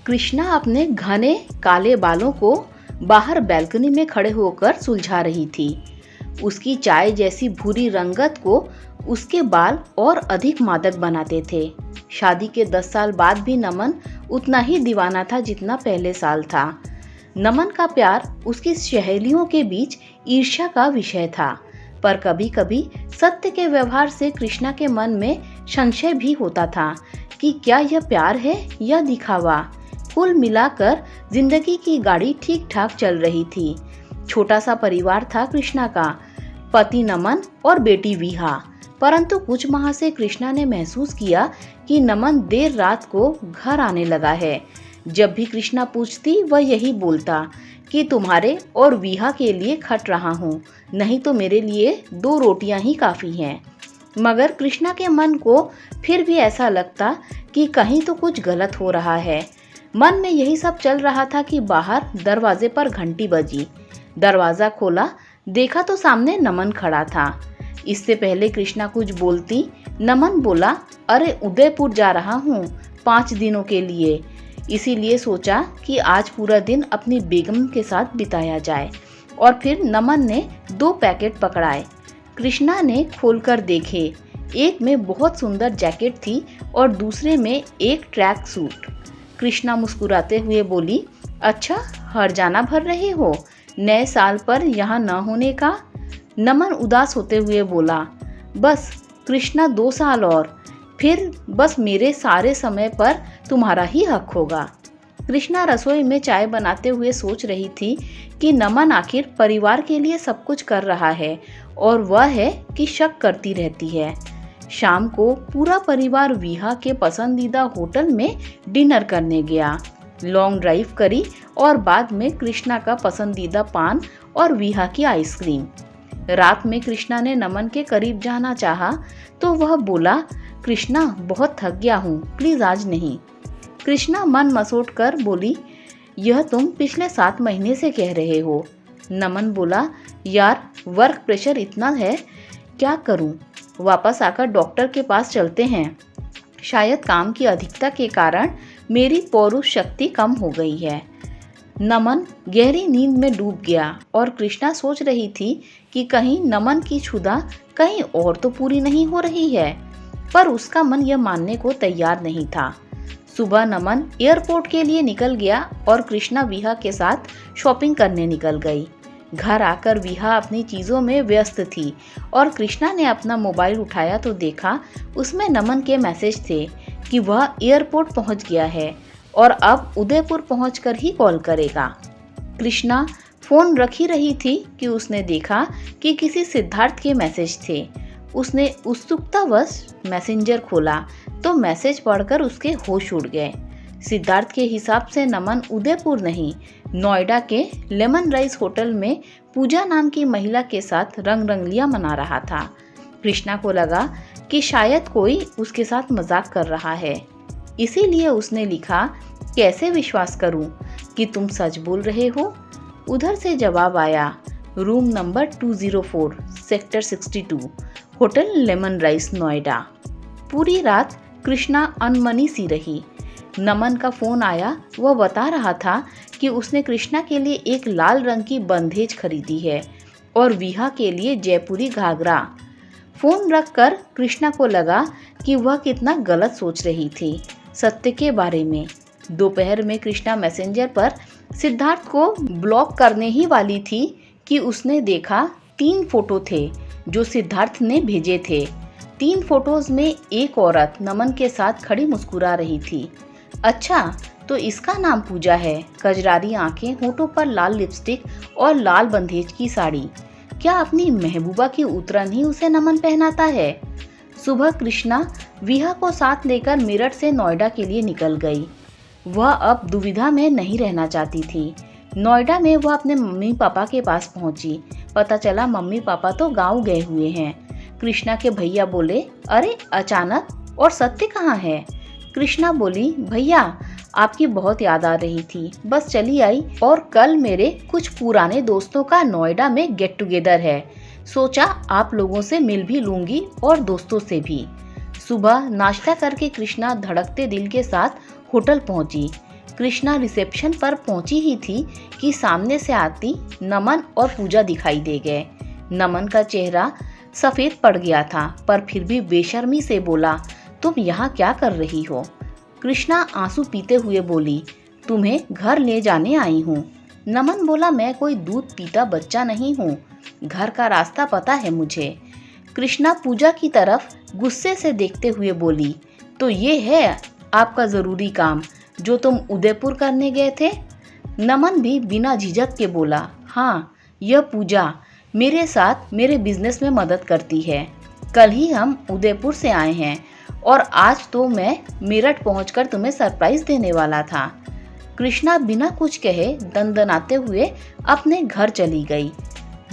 कृष्णा अपने घने काले बालों को बाहर बालकनी में खड़े होकर सुलझा रही थी। उसकी चाय जैसी भूरी रंगत को उसके बाल और अधिक मादक बनाते थे। शादी के 10 साल बाद भी नमन उतना ही दीवाना था जितना पहले साल था। नमन का प्यार उसकी सहेलियों के बीच ईर्ष्या का विषय था, पर कभी कभी सत्य के व्यवहार से कृष्णा के मन में संशय भी होता था कि क्या यह प्यार है या दिखावा। कुल मिलाकर जिंदगी की गाड़ी ठीक ठाक चल रही थी। छोटा सा परिवार था कृष्णा का, पति नमन और बेटी विहा। परंतु कुछ माह से कृष्णा ने महसूस किया कि नमन देर रात को घर आने लगा है। जब भी कृष्णा पूछती वह यही बोलता कि तुम्हारे और विहा के लिए खट रहा हूँ, नहीं तो मेरे लिए 2 रोटियां ही काफी हैं। मगर कृष्णा के मन को फिर भी ऐसा लगता कि कहीं तो कुछ गलत हो रहा है। मन में यही सब चल रहा था कि बाहर दरवाजे पर घंटी बजी। दरवाजा खोला, देखा तो सामने नमन खड़ा था। इससे पहले कृष्णा कुछ बोलती, नमन बोला, अरे उदयपुर जा रहा हूँ 5 दिनों के लिए, इसीलिए सोचा कि आज पूरा दिन अपनी बेगम के साथ बिताया जाए। और फिर नमन ने 2 पैकेट पकड़ाए। कृष्णा ने खोलकर देखे। एक में बहुत सुंदर जैकेट थी और दूसरे में एक ट्रैक सूट। कृष्णा मुस्कुराते हुए बोली, अच्छा हर्जाना भर रहे हो नए साल पर यहाँ न होने का। नमन उदास होते हुए बोला, बस कृष्णा 2 साल और फिर बस मेरे सारे समय पर तुम्हारा ही हक होगा। कृष्णा रसोई में चाय बनाते हुए सोच रही थी कि नमन आखिर परिवार के लिए सब कुछ कर रहा है और वह है कि शक करती रहती है। शाम को पूरा परिवार विहा के पसंदीदा होटल में डिनर करने गया। लॉन्ग ड्राइव करी और बाद में कृष्णा का पसंदीदा पान और विहा की आइसक्रीम। रात में कृष्णा ने नमन के करीब जाना चाहा तो वह बोला, कृष्णा बहुत थक गया हूँ, प्लीज आज नहीं। कृष्णा मन मसोट कर बोली, यह तुम पिछले 7 महीने से कह रहे हो। नमन बोला, यार वर्क प्रेशर इतना है, क्या करूं, वापस आकर डॉक्टर के पास चलते हैं। शायद काम की अधिकता के कारण मेरी पौरुष शक्ति कम हो गई है। नमन गहरी नींद में डूब गया और कृष्णा सोच रही थी कि कहीं नमन की क्षुधा कहीं और तो पूरी नहीं हो रही है, पर उसका मन यह मानने को तैयार नहीं था। सुबह नमन एयरपोर्ट के लिए निकल गया और कृष्णा विहा के साथ शॉपिंग करने निकल गई। घर आकर विहा अपनी चीज़ों में व्यस्त थी और कृष्णा ने अपना मोबाइल उठाया तो देखा उसमें नमन के मैसेज थे कि वह एयरपोर्ट पहुंच गया है और अब उदयपुर पहुंचकर ही कॉल करेगा। कृष्णा फ़ोन रख ही रही थी कि उसने देखा कि किसी सिद्धार्थ के मैसेज थे। उसने उत्सुकतावश मैसेंजर खोला तो मैसेज पढ़कर उसके होश उड़ गए। सिद्धार्थ के हिसाब से नमन उदयपुर नहीं, नोएडा के लेमन राइस होटल में पूजा नाम की महिला के साथ रंग रंगलियां मना रहा था। कृष्णा को लगा कि शायद कोई उसके साथ मजाक कर रहा है, इसीलिए उसने लिखा, कैसे विश्वास करूं कि तुम सच बोल रहे हो। उधर से जवाब आया, room number 204 sector 62 hotel lemon rice Noida. पूरी रात कृष्णा अनमनी सी रही। नमन का फोन आया, वह बता रहा था कि उसने कृष्णा के लिए एक लाल रंग की बंधेज खरीदी है और विहा के लिए जयपुरी घाघरा। फोन रखकर कृष्णा को लगा कि वह कितना गलत सोच रही थी सत्य के बारे में। दोपहर में कृष्णा मैसेंजर पर सिद्धार्थ को ब्लॉक करने ही वाली थी कि उसने देखा 3 फोटो थे जो सिद्धार्थ ने भेजे थे। 3 फोटोज में एक औरत नमन के साथ खड़ी मुस्कुरा रही थी। अच्छा, तो इसका नाम पूजा है। कजरारी आंखें, होठों पर लाल लिपस्टिक और लाल बंधेज की साड़ी। क्या अपनी महबूबा की उतरन ही उसे नमन पहनाता है। सुबह कृष्णा विहा को साथ लेकर मेरठ से नोएडा के लिए निकल गई। वह अब दुविधा में नहीं रहना चाहती थी। नोएडा में वह अपने मम्मी पापा के पास पहुंची। पता चला मम्मी पापा तो गांव गए हुए हैं। कृष्णा के भैया बोले, अरे अचानक, और सत्य कहाँ है। कृष्णा बोली, भैया आपकी बहुत याद आ रही थी, बस चली आई, और कल मेरे कुछ पुराने दोस्तों का नोएडा में गेट टुगेदर है, सोचा आप लोगों से मिल भी लूंगी और दोस्तों से भी। सुबह नाश्ता करके कृष्णा धड़कते दिल के साथ होटल पहुंची। कृष्णा रिसेप्शन पर पहुंची ही थी कि सामने से आती नमन और पूजा दिखाई दे गए। नमन का चेहरा सफेद पड़ गया था, पर फिर भी बेशर्मी से बोला, तुम यहाँ क्या कर रही हो? कृष्णा आंसू पीते हुए बोली, तुम्हें घर ले जाने आई हूँ। नमन बोला, मैं कोई दूध पीता बच्चा नहीं हूँ, घर का रास्ता पता है मुझे। कृष्णा पूजा की तरफ गुस्से से देखते हुए बोली, तो ये है आपका ज़रूरी काम जो तुम उदयपुर करने गए थे? नमन भी बिना झिझक के बोला, हाँ, यह पूजा मेरे साथ मेरे बिजनेस में मदद करती है। कल ही हम उदयपुर से आए हैं और आज तो मैं मेरठ पहुंचकर तुम्हें सरप्राइज देने वाला था। कृष्णा बिना कुछ कहे दंदनाते हुए अपने घर चली गई।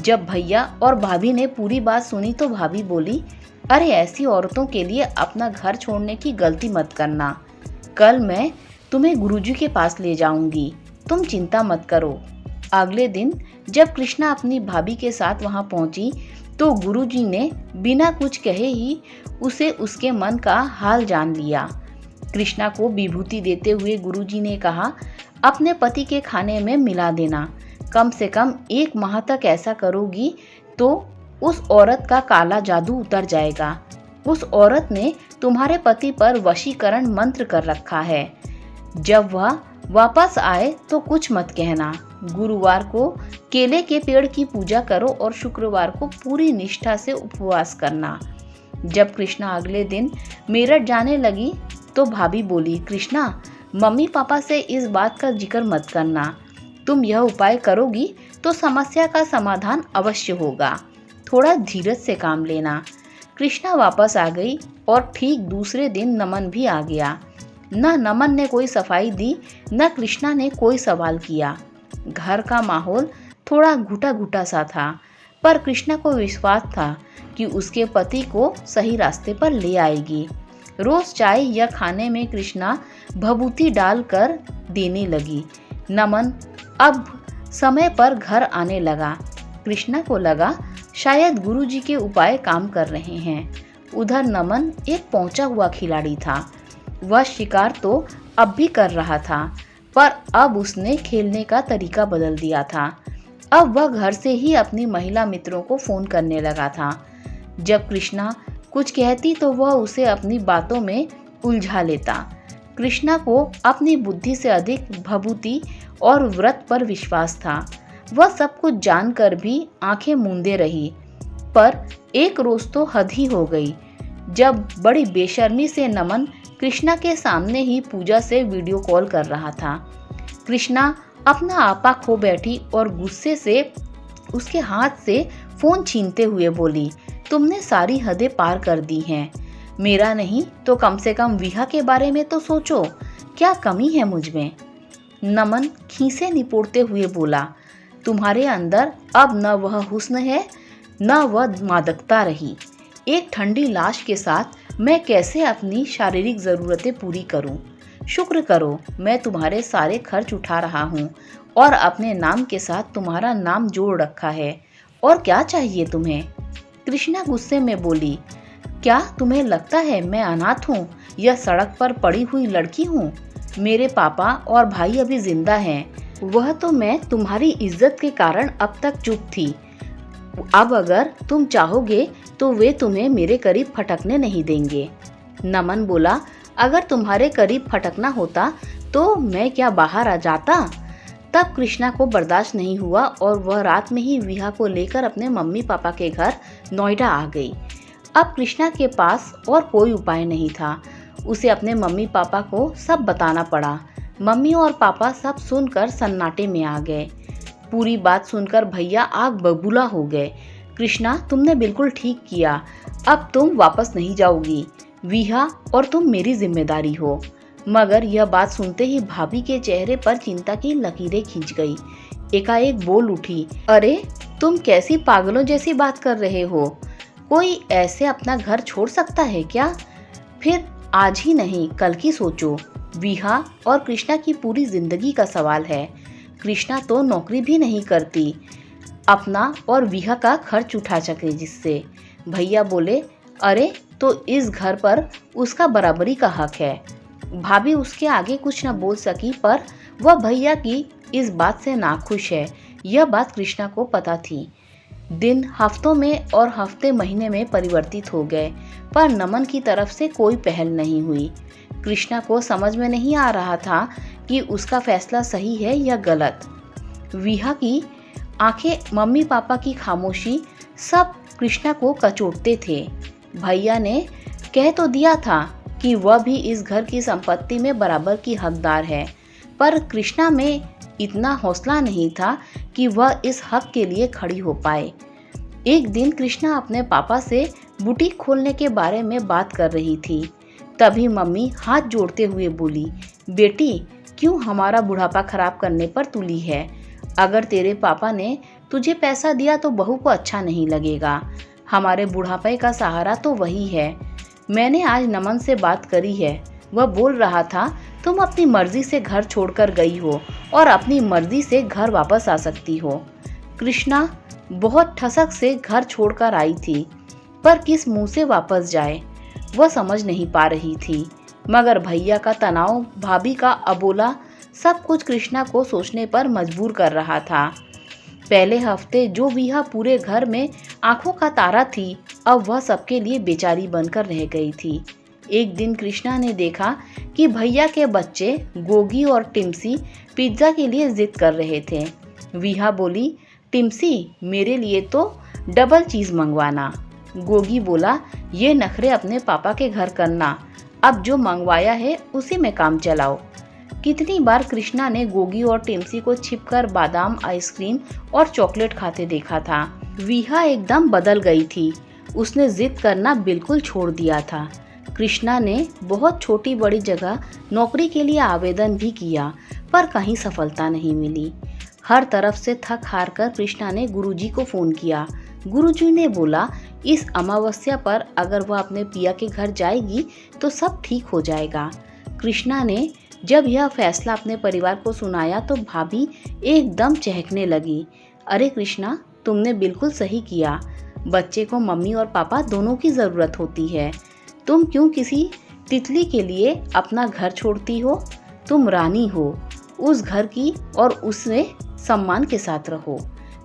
जब भैया और भाभी ने पूरी बात सुनी तो भाभी बोली, अरे ऐसी औरतों के लिए अपना घर छोड़ने की गलती मत करना। कल मैं तुम्हें गुरुजी के पास ले जाऊंगी, तुम चिंता मत करो। अगले दिन जब कृष्णा अपनी भाभी के साथ वहां पहुंची तो गुरुजी ने बिना कुछ कहे ही उसे उसके मन का हाल जान लिया। कृष्णा को विभूति देते हुए गुरुजी ने कहा, अपने पति के खाने में मिला देना, कम से कम 1 माह तक ऐसा करोगी तो उस औरत का काला जादू उतर जाएगा। उस औरत ने तुम्हारे पति पर वशीकरण मंत्र कर रखा है। जब वह वापस आए तो कुछ मत कहना। गुरुवार को केले के पेड़ की पूजा करो और शुक्रवार को पूरी निष्ठा से उपवास करना। जब कृष्णा अगले दिन मेरठ जाने लगी तो भाभी बोली, कृष्णा, मम्मी पापा से इस बात का जिक्र मत करना। तुम यह उपाय करोगी तो समस्या का समाधान अवश्य होगा। थोड़ा धीरज से काम लेना। कृष्णा वापस आ गई और ठीक दूसरे दिन नमन भी आ गया। न नमन ने कोई सफाई दी, न कृष्णा ने कोई सवाल किया। घर का माहौल थोड़ा घुटा घुटा सा था, पर कृष्णा को विश्वास था कि उसके पति को सही रास्ते पर ले आएगी। रोज चाय या खाने में कृष्णा भभूति डालकर देने लगी। नमन अब समय पर घर आने लगा। कृष्णा को लगा शायद गुरुजी के उपाय काम कर रहे हैं। उधर नमन एक पहुंचा हुआ खिलाड़ी था। वह शिकार तो अब भी कर रहा था, पर अब उसने खेलने का तरीका बदल दिया था। अब वह घर से ही अपनी महिला मित्रों को फोन करने लगा था। जब कृष्णा कुछ कहती तो वह उसे अपनी बातों में उलझा लेता। कृष्णा को अपनी बुद्धि से अधिक भभूति और व्रत पर विश्वास था। वह सब कुछ जानकर भी आंखें मूंदे रही, पर एक रोज तो हद ही हो गई जब बड़ी बेशर्मी से नमन कृष्णा के सामने ही पूजा से वीडियो कॉल कर रहा था। कृष्णा अपना आपा खो बैठी और गुस्से से उसके हाथ से फोन छीनते हुए बोली, तुमने सारी हदें पार कर दी हैं। मेरा नहीं तो कम से कम विहा के बारे में तो सोचो, क्या कमी है मुझ में? नमन खीसे निपोड़ते हुए बोला, तुम्हारे अंदर अब न वह हुस्न है न वह मादकता रही। एक ठंडी लाश के साथ मैं कैसे अपनी शारीरिक ज़रूरतें पूरी करूं? शुक्र करो मैं तुम्हारे सारे खर्च उठा रहा हूं और अपने नाम के साथ तुम्हारा नाम जोड़ रखा है। और क्या चाहिए तुम्हें? कृष्णा गुस्से में बोली, क्या तुम्हें लगता है मैं अनाथ हूँ या सड़क पर पड़ी हुई लड़की हूँ? मेरे पापा और भाई अभी जिंदा हैं। वह तो मैं तुम्हारी इज्जत के कारण अब तक चुप थी। अब अगर तुम चाहोगे तो वे तुम्हें मेरे करीब फटकने नहीं देंगे। नमन बोला, अगर तुम्हारे करीब फटकना होता तो मैं क्या बाहर आ जाता? तब कृष्णा को बर्दाश्त नहीं हुआ और वह रात में ही विहा को लेकर अपने मम्मी पापा के घर नोएडा आ गई। अब कृष्णा के पास और कोई उपाय नहीं था। उसे अपने मम्मी पापा को सब बताना पड़ा। मम्मी और पापा सब सुनकर सन्नाटे में आ गए। पूरी बात सुनकर भैया आग बबूला हो गए। कृष्णा, तुमने बिल्कुल ठीक किया। अब तुम वापस नहीं जाओगी। विहा और तुम मेरी जिम्मेदारी हो। मगर यह बात सुनते ही भाभी के चेहरे पर चिंता की लकीरें खिंच गई। एकाएक बोल उठी, अरे तुम कैसी पागलों जैसी बात कर रहे हो? कोई ऐसे अपना घर छोड़ सकता है क्या? फिर आज ही नहीं कल की सोचो। विहा और कृष्णा की पूरी जिंदगी का सवाल है। कृष्णा तो नौकरी भी नहीं करती, अपना और विहा का खर्च उठा सके जिससे। भैया बोले, अरे तो इस घर पर उसका बराबरी का हक है। भाभी उसके आगे कुछ न बोल सकी, पर वह भैया की इस बात से नाखुश है, यह बात कृष्णा को पता थी। दिन हफ्तों में और हफ्ते महीने में परिवर्तित हो गए, पर नमन की तरफ से कोई पहल नहीं हुई। कृष्णा को समझ में नहीं आ रहा था कि उसका फैसला सही है या गलत। विहा की आंखें, मम्मी पापा की खामोशी, सब कृष्णा को कचोटते थे। भैया ने कह तो दिया था कि वह भी इस घर की संपत्ति में बराबर की हकदार है, पर कृष्णा में इतना हौसला नहीं था कि वह इस हक के लिए खड़ी हो पाए। एक दिन कृष्णा अपने पापा से बुटीक खोलने के बारे में बात कर रही थी। तभी मम्मी हाथ जोड़ते हुए बोली, बेटी क्यों हमारा बुढ़ापा खराब करने पर तुली है? अगर तेरे पापा ने तुझे पैसा दिया तो बहू को अच्छा नहीं लगेगा। हमारे बुढ़ापे का सहारा तो वही है। मैंने आज नमन से बात करी है, वह बोल रहा था तुम अपनी मर्जी से घर छोड़कर गई हो और अपनी मर्जी से घर वापस आ सकती हो। कृष्णा बहुत ठसक से घर छोड़कर आई थी, पर किस मुंह से वापस जाए वह समझ नहीं पा रही थी। मगर भैया का तनाव, भाभी का अबोला, सब कुछ कृष्णा को सोचने पर मजबूर कर रहा था। पहले हफ्ते जो विहा पूरे घर में आंखों का तारा थी, अब वह सबके लिए बेचारी बनकर रह गई थी। एक दिन कृष्णा ने देखा कि भैया के बच्चे गोगी और टिम्सी पिज्ज़ा के लिए जिद कर रहे थे। विहा बोली, टिम्सी मेरे लिए तो डबल चीज़ मंगवाना। गोगी बोला, ये नखरे अपने पापा के घर करना, अब जो मंगवाया है उसी में काम चलाओ। कितनी बार कृष्णा ने गोगी और टिम्सी को छिपकर बादाम आइसक्रीम और चॉकलेट खाते देखा था। विहा एकदम बदल गई थी, उसने जिद करना बिल्कुल छोड़ दिया था। कृष्णा ने बहुत छोटी बड़ी जगह नौकरी के लिए आवेदन भी किया, पर कहीं सफलता नहीं मिली। हर तरफ से थक हार कर कृष्णा ने गुरुजी को फ़ोन किया। गुरुजी ने बोला, इस अमावस्या पर अगर वह अपने पिया के घर जाएगी तो सब ठीक हो जाएगा। कृष्णा ने जब यह फैसला अपने परिवार को सुनाया तो भाभी एकदम चहकने लगी। अरे कृष्णा, तुमने बिल्कुल सही किया। बच्चे को मम्मी और पापा दोनों की ज़रूरत होती है। तुम क्यों किसी तितली के लिए अपना घर छोड़ती हो? तुम रानी हो उस घर की और उससे सम्मान के साथ रहो।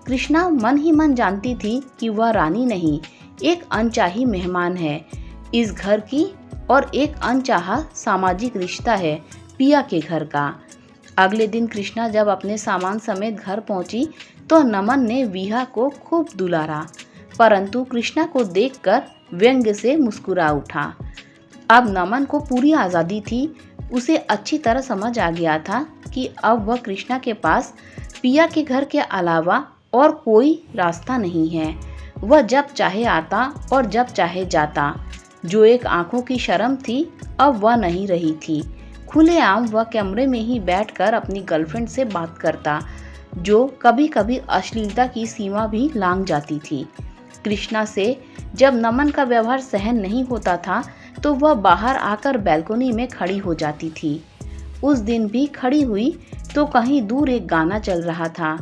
कृष्णा मन ही मन जानती थी कि वह रानी नहीं, एक अनचाही मेहमान है इस घर की, और एक अनचाहा सामाजिक रिश्ता है पिया के घर का। अगले दिन कृष्णा जब अपने सामान समेत घर पहुंची तो नमन ने विहा को खूब दुलारा, परंतु कृष्णा को देखकर व्यंग्य से मुस्कुरा उठा। अब नमन को पूरी आज़ादी थी। उसे अच्छी तरह समझ आ गया था कि अब वह कृष्णा के पास पिया के घर के अलावा और कोई रास्ता नहीं है। वह जब चाहे आता और जब चाहे जाता। जो एक आंखों की शर्म थी, अब वह नहीं रही थी। खुलेआम वह कमरे में ही बैठकर अपनी गर्लफ्रेंड से बात करता, जो कभी कभी अश्लीलता की सीमा भी लांघ जाती थी। कृष्णा से जब नमन का व्यवहार सहन नहीं होता था तो वह बाहर आकर बैल्कनी में खड़ी हो जाती थी। उस दिन भी खड़ी हुई तो कहीं दूर एक गाना चल रहा था,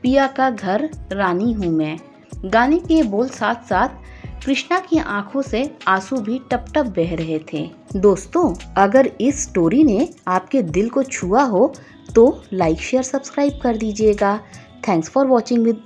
पिया का घर रानी हूँ मैं। गाने के बोल साथ साथ कृष्णा की आंखों से आंसू भी टप टप बह रहे थे। दोस्तों, अगर इस स्टोरी ने आपके दिल को छुआ हो तो लाइक शेयर सब्सक्राइब कर दीजिएगा। Thanks for watching with